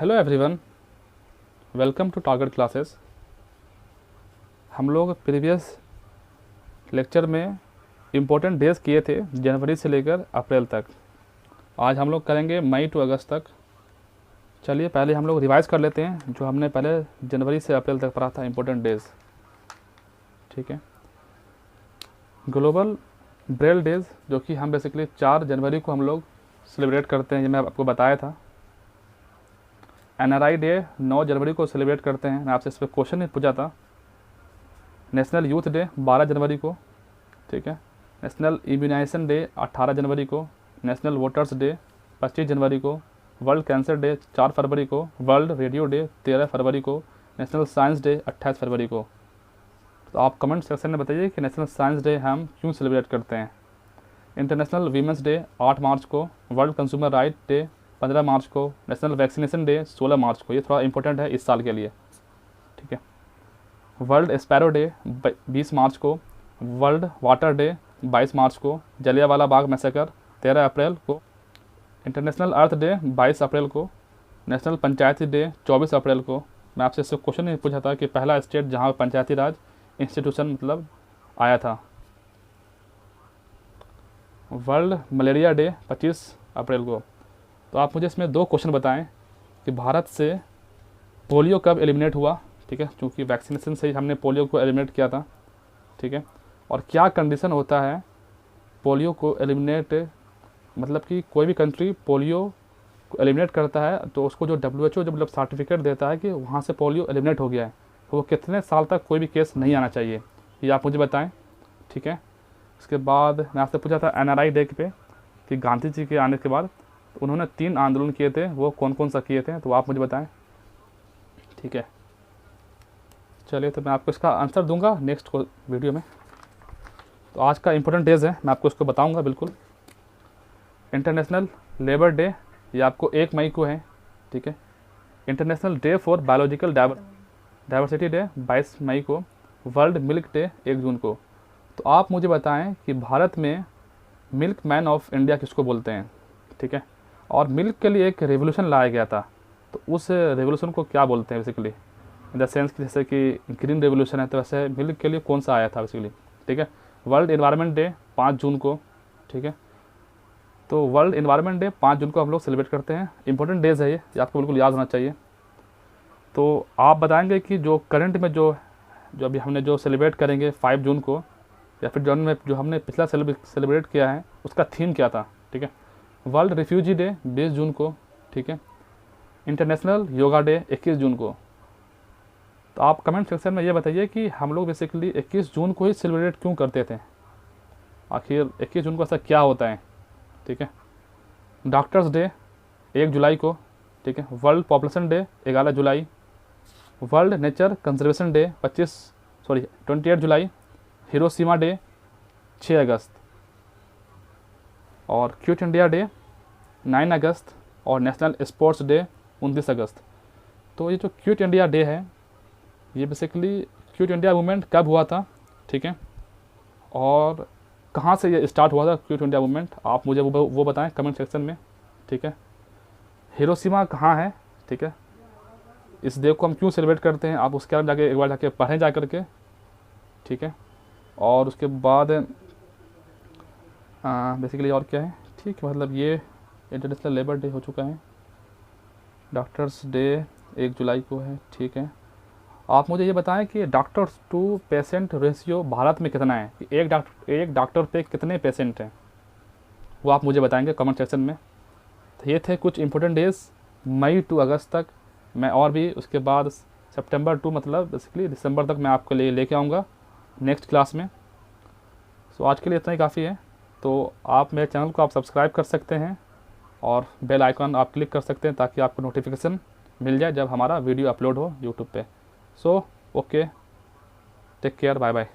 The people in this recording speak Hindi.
Hello everyone, welcome to Target Classes. हम लोग प्रीवियस लेक्चर में इम्पोर्टेंट डेज किए थे जनवरी से लेकर अप्रैल तक। आज हम लोग करेंगे मई टू अगस्त तक। चलिए पहले हम लोग रिवाइज़ कर लेते हैं जो हमने पहले जनवरी से अप्रैल तक पढ़ा था इम्पोर्टेंट डेज। ठीक है, ग्लोबल ब्रेल डेज जो कि हम बेसिकली 4 जनवरी को हम लोग सेलिब्रेट करते हैं, ये मैं आपको बताया था। NRI डे 9 जनवरी को सेलिब्रेट करते हैं, मैं आपसे इस पर क्वेश्चन ही पूछा था। नेशनल यूथ डे 12 जनवरी को। ठीक है, नेशनल इम्यूनाइजेशन डे 18 जनवरी को। नेशनल वोटर्स डे 25 जनवरी को। वर्ल्ड कैंसर डे 4 फरवरी को। वर्ल्ड रेडियो डे 13 फरवरी को। नेशनल साइंस डे 28 फरवरी को। तो आप कमेंट सेक्शन में बताइए कि नेशनल साइंस डे हम क्यों सेलिब्रेट करते हैं। इंटरनेशनल वीमेंस डे 8 मार्च को। वर्ल्ड कंज्यूमर राइट डे 15 मार्च को। नेशनल वैक्सीनेशन डे 16 मार्च को। ये थोड़ा इंपॉर्टेंट है इस साल के लिए। ठीक है, वर्ल्ड स्पैरो डे 20 मार्च को। वर्ल्ड वाटर डे 22 मार्च को। जलियांवाला बाग मैसेकर 13 अप्रैल को। इंटरनेशनल अर्थ डे 22 अप्रैल को। नेशनल पंचायती डे 24 अप्रैल को। मैं आपसे इससे क्वेश्चन नहीं पूछा था कि पहला स्टेट जहाँ पंचायती राज इंस्टीट्यूशन मतलब आया था। वर्ल्ड मलेरिया डे 25 अप्रैल को। तो आप मुझे इसमें 2 क्वेश्चन बताएं कि भारत से पोलियो कब एलिमिनेट हुआ। ठीक है, क्योंकि वैक्सीनेशन से ही हमने पोलियो को एलिमिनेट किया था। ठीक है, और क्या कंडीशन होता है पोलियो को एलिमिनेट, मतलब कि कोई भी कंट्री पोलियो को एलिमिनेट करता है तो उसको जो WHO जो मतलब सर्टिफिकेट देता है कि वहाँ से पोलियो एलिमिनेट हो गया है, तो वो कितने साल तक कोई भी केस नहीं आना चाहिए, ये आप मुझे बताएं। ठीक है, उसके बाद मैं आपसे पूछा था NRI डे पे कि गांधी जी के आने के बाद उन्होंने 3 आंदोलन किए थे, वो कौन कौन सा किए थे, तो आप मुझे बताएं। ठीक है, चलिए तो मैं आपको इसका आंसर दूंगा नेक्स्ट वीडियो में। तो आज का इम्पोर्टेंट डेज है, मैं आपको इसको बताऊंगा बिल्कुल। इंटरनेशनल लेबर डे ये आपको 1 मई को है। ठीक है, international day for biological diversity day 22 मई को। वर्ल्ड मिल्क डे 1 जून को। तो आप मुझे बताएं कि भारत में मिल्क मैन ऑफ इंडिया किसको बोलते हैं। ठीक है, और मिल्क के लिए एक रेवोल्यूशन लाया गया था, तो उस रेवोल्यूशन को क्या बोलते हैं बेसिकली, इन द सेंस कि जैसे कि ग्रीन रेवोल्यूशन है तो वैसे मिल्क के लिए कौन सा आया था बेसिकली। ठीक है, वर्ल्ड एनवायरनमेंट डे 5 जून को। ठीक है, तो वर्ल्ड एनवायरनमेंट डे 5 जून को हम लोग सेलिब्रेट करते हैं। इंपॉर्टेंट डेज है ये आपको बिल्कुल याद होना चाहिए। तो आप बताएंगे कि जो करंट में जो अभी हमने जो सेलिब्रेट करेंगे 5 जून को, या फिर जो हमने पिछला सेलिब्रेट किया है उसका थीम क्या था। ठीक है, वर्ल्ड रिफ्यूजी डे 20 जून को। ठीक है, इंटरनेशनल योगा डे 21 जून को। तो आप कमेंट सेक्शन में ये बताइए कि हम लोग बेसिकली 21 जून को ही सेलिब्रेट क्यों करते थे, आखिर 21 जून को ऐसा क्या होता है। ठीक है, डॉक्टर्स डे 1 जुलाई को। ठीक है, वर्ल्ड पॉपुलेशन डे 11 जुलाई। वर्ल्ड नेचर कंजर्वेशन डे 28 जुलाई। हिरोशिमा डे 6 अगस्त। और क्विट इंडिया डे 9 अगस्त। और नेशनल स्पोर्ट्स डे 29 अगस्त। तो ये जो क्विट इंडिया डे है ये बेसिकली क्विट इंडिया मूवमेंट कब हुआ था। ठीक है, और कहाँ से ये स्टार्ट हुआ था क्विट इंडिया मूवमेंट, आप मुझे वो बताएं कमेंट सेक्शन में। ठीक है, हिरोशिमा कहाँ है। ठीक है, इस डे को हम क्यों सेलिब्रेट करते हैं आप उसके बारे में एक बार जाके पढ़ें जा करके। ठीक है, और उसके बाद बेसिकली और क्या है। ठीक है, मतलब ये इंटरनेशनल लेबर डे हो चुका है। डॉक्टर्स डे 1 जुलाई को है। ठीक है, आप मुझे ये बताएं कि doctors to patient ratio Bharat में कितना है, कि एक डॉक्टर पे कितने पेशेंट हैं, वो आप मुझे बताएंगे कमेंट सेक्शन में। तो ये थे कुछ इंपॉर्टेंट डेज मई टू अगस्त तक। मैं और भी उसके बाद सितंबर टू मतलब बेसिकली दिसंबर तक मैं आपके लिए लेके आऊँगा नेक्स्ट क्लास में। सो आज के लिए इतना ही काफ़ी है। तो आप मेरे चैनल को आप सब्सक्राइब कर सकते हैं और बेल आइकन आप क्लिक कर सकते हैं ताकि आपको नोटिफिकेशन मिल जाए जब हमारा वीडियो अपलोड हो यूट्यूब पे। So okay, take care, bye bye.